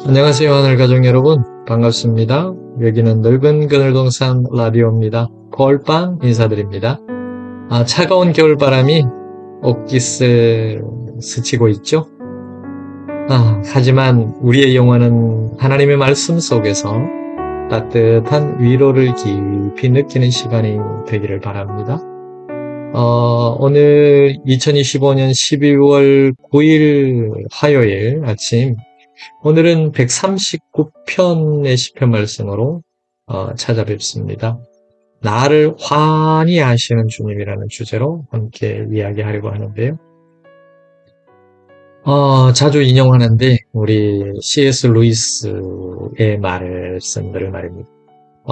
안녕하세요, 하늘가족 여러분. 반갑습니다. 여기는 넓은 그늘동산 라디오입니다. 폴빵 인사드립니다. 차가운 겨울바람이 옷깃을 스치고 있죠? 하지만 우리의 영혼은 하나님의 말씀 속에서 따뜻한 위로를 깊이 느끼는 시간이 되기를 바랍니다. 오늘 2025년 12월 9일 화요일 아침, 오늘은 139편의 시편 말씀으로 찾아뵙습니다. 나를 환히 아시는 주님이라는 주제로 함께 이야기하려고 하는데요. 자주 인용하는데 우리 C.S. 루이스의 말씀들을 말입니다.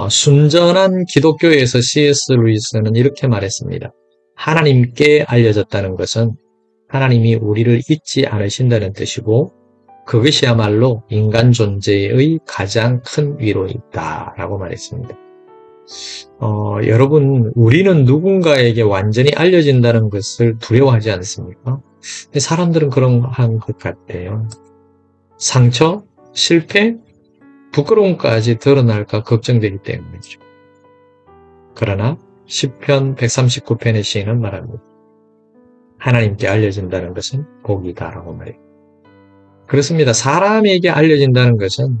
순전한 기독교에서 C.S. 루이스는 이렇게 말했습니다. 하나님께 알려졌다는 것은 하나님이 우리를 잊지 않으신다는 뜻이고 그것이야말로 인간 존재의 가장 큰 위로이다 라고 말했습니다. 여러분, 우리는 누군가에게 완전히 알려진다는 것을 두려워하지 않습니까? 사람들은 그런 것 같아요. 상처, 실패, 부끄러움까지 드러날까 걱정되기 때문이죠. 그러나 시편 139편의 시인은 말합니다. 하나님께 알려진다는 것은 복이다라고 말해요. 그렇습니다. 사람에게 알려진다는 것은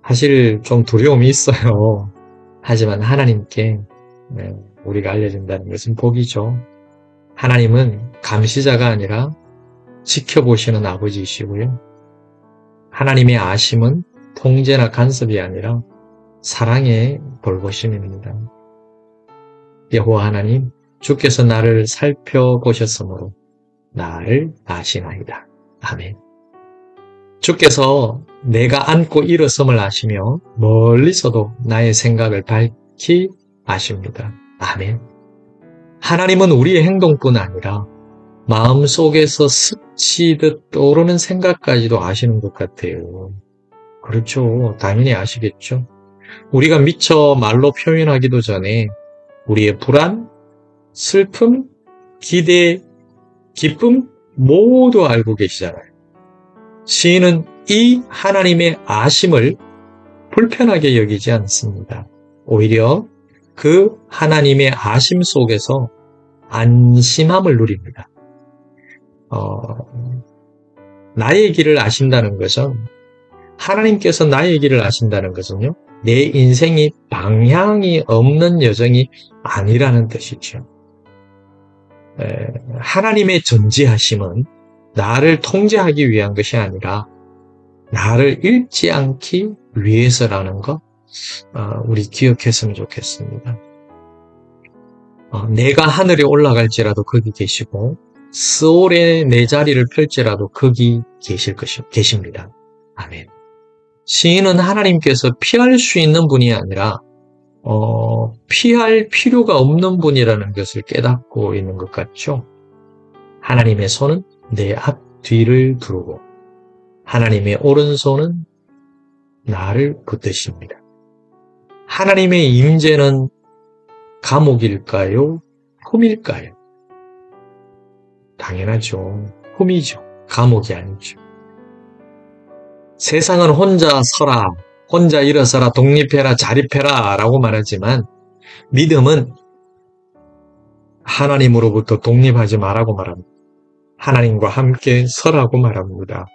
사실 좀 두려움이 있어요. 하지만 하나님께 우리가 알려진다는 것은 복이죠. 하나님은 감시자가 아니라 지켜보시는 아버지이시고요. 하나님의 아심은 통제나 간섭이 아니라 사랑의 돌보심입니다. 여호와 하나님, 주께서 나를 살펴보셨으므로 나를 아시나이다. 아멘. 주께서 내가 안고 일어섬을 아시며 멀리서도 나의 생각을 밝히 아십니다. 아멘. 하나님은 우리의 행동뿐 아니라 마음속에서 스치듯 떠오르는 생각까지도 아시는 것 같아요. 그렇죠. 당연히 아시겠죠. 우리가 미처 말로 표현하기도 전에 우리의 불안, 슬픔, 기대, 기쁨 모두 알고 계시잖아요. 시인은 이 하나님의 아심을 불편하게 여기지 않습니다. 오히려 그 하나님의 아심 속에서 안심함을 누립니다. 나의 길을 아신다는 것은, 하나님께서 나의 길을 아신다는 것은요, 내 인생이 방향이 없는 여정이 아니라는 뜻이죠. 하나님의 전지하심은 나를 통제하기 위한 것이 아니라 나를 잃지 않기 위해서라는 것, 우리 기억했으면 좋겠습니다. 내가 하늘에 올라갈지라도 거기 계시고 스올에 내 자리를 펼지라도 거기 계십니다. 아멘. 시인은 하나님께서 피할 수 있는 분이 아니라 피할 필요가 없는 분이라는 것을 깨닫고 있는 것 같죠. 하나님의 손은 내 앞 뒤를 두르고 하나님의 오른손은 나를 붙드십니다. 하나님의 임재는 감옥일까요? 흠일까요? 당연하죠. 흠이죠. 감옥이 아니죠. 세상은 혼자 서라, 혼자 일어서라, 독립해라, 자립해라 라고 말하지만 믿음은 하나님으로부터 독립하지 말라고 말합니다. 하나님과 함께 서라고 말합니다.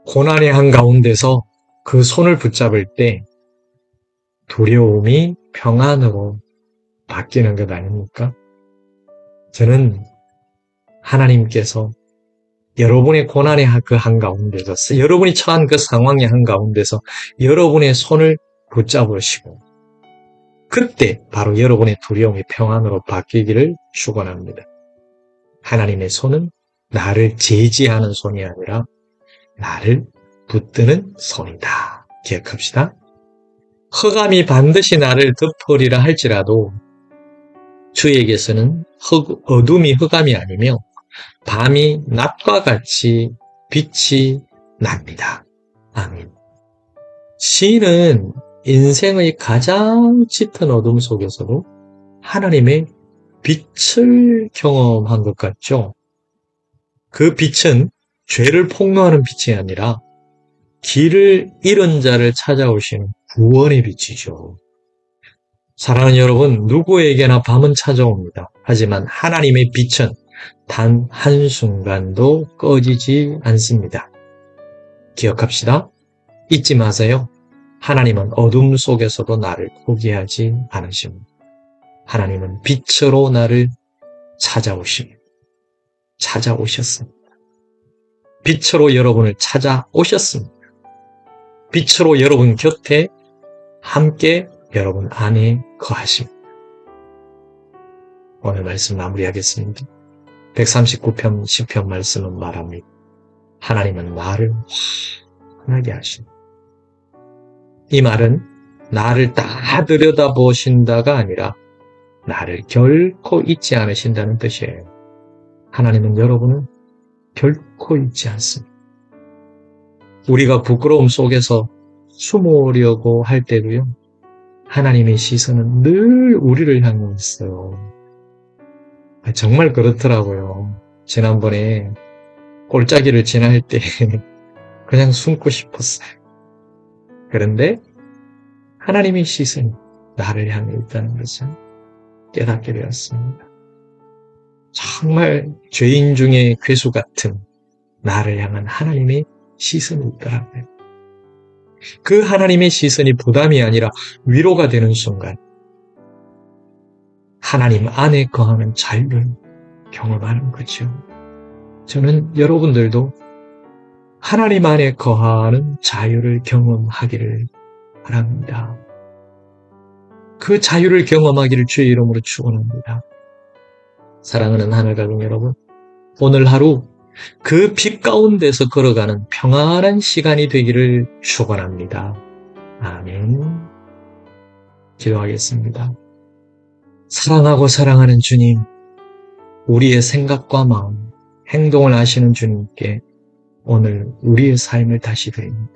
고난의 한가운데서 그 손을 붙잡을 때 두려움이 평안으로 바뀌는 것 아닙니까? 저는 하나님께서 여러분의 고난의 그 한가운데서, 여러분이 처한 그 상황의 한가운데서 여러분의 손을 붙잡으시고 그때 바로 여러분의 두려움이 평안으로 바뀌기를 축원합니다. 하나님의 손은 나를 제지하는 손이 아니라 나를 붙드는 손이다. 기억합시다. 흑암이 반드시 나를 덮으리라 할지라도 주에게서는 어둠이 흑암이 아니며 밤이 낮과 같이 빛이 납니다. 아멘. 시인은 인생의 가장 짙은 어둠 속에서도 하나님의 빛을 경험한 것 같죠. 그 빛은 죄를 폭로하는 빛이 아니라 길을 잃은 자를 찾아오시는 구원의 빛이죠. 사랑하는 여러분, 누구에게나 밤은 찾아옵니다. 하지만 하나님의 빛은 단 한순간도 꺼지지 않습니다. 기억합시다. 잊지 마세요. 하나님은 어둠 속에서도 나를 포기하지 않으십니다. 하나님은 빛으로 나를 찾아오십니다. 찾아오셨습니다. 빛으로 여러분을 찾아오셨습니다. 빛으로 여러분 곁에 함께 여러분 안에 거하십니다. 오늘 말씀 마무리하겠습니다. 139편 10편 말씀은 말합니다. 하나님은 나를 환하게 하십니다. 이 말은 나를 다 들여다보신다가 아니라 나를 결코 잊지 않으신다는 뜻이에요. 하나님은 여러분을 결코 잊지 않습니다. 우리가 부끄러움 속에서 숨으려고 할 때도요, 하나님의 시선은 늘 우리를 향해 있어요. 정말 그렇더라고요. 지난번에 골짜기를 지날 때 그냥 숨고 싶었어요. 그런데 하나님의 시선이 나를 향해 있다는 것을 깨닫게 되었습니다. 정말 죄인 중에 괴수 같은 나를 향한 하나님의 시선이 있더라고요. 그 하나님의 시선이 부담이 아니라 위로가 되는 순간 하나님 안에 거하는 자유를 경험하는 거죠. 저는 여러분들도 하나님 안에 거하는 자유를 경험하기를 바랍니다. 그 자유를 경험하기를 주의 이름으로 축원합니다. 사랑하는 하늘가족 여러분, 오늘 하루 그 빛 가운데서 걸어가는 평안한 시간이 되기를 축원합니다. 아멘. 기도하겠습니다. 사랑하고 사랑하는 주님, 우리의 생각과 마음, 행동을 아시는 주님께 오늘 우리의 삶을 다시 드립니다.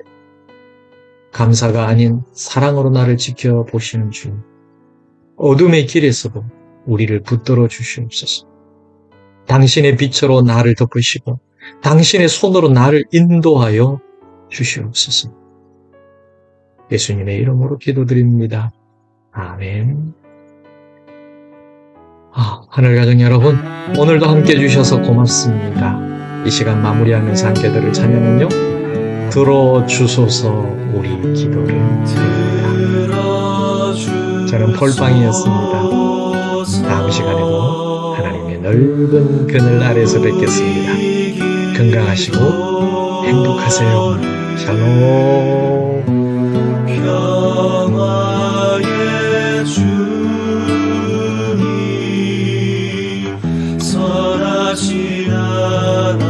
감사가 아닌 사랑으로 나를 지켜보시는 주님, 어둠의 길에서도 우리를 붙들어 주시옵소서. 당신의 빛으로 나를 덮으시고 당신의 손으로 나를 인도하여 주시옵소서. 예수님의 이름으로 기도드립니다. 아멘. 하늘가족 여러분, 오늘도 함께해 주셔서 고맙습니다. 이 시간 마무리하면서 함께 들을 찬양은요, 들어주소서 우리 기도를 드립니다. 저는 폴빵이었습니다. 다음 시간에도 하나님의 넓은 그늘 아래에서 뵙겠습니다. 건강하시고 행복하세요. 샬롬. 평화의 주님 선하신 하나님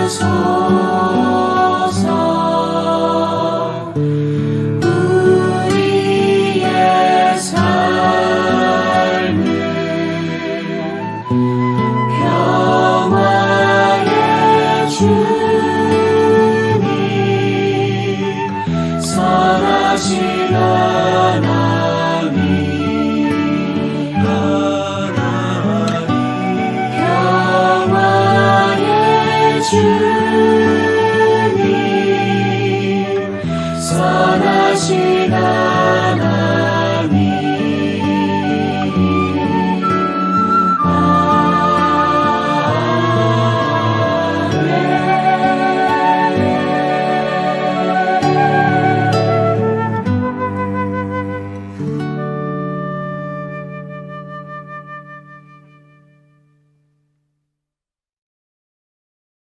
주소서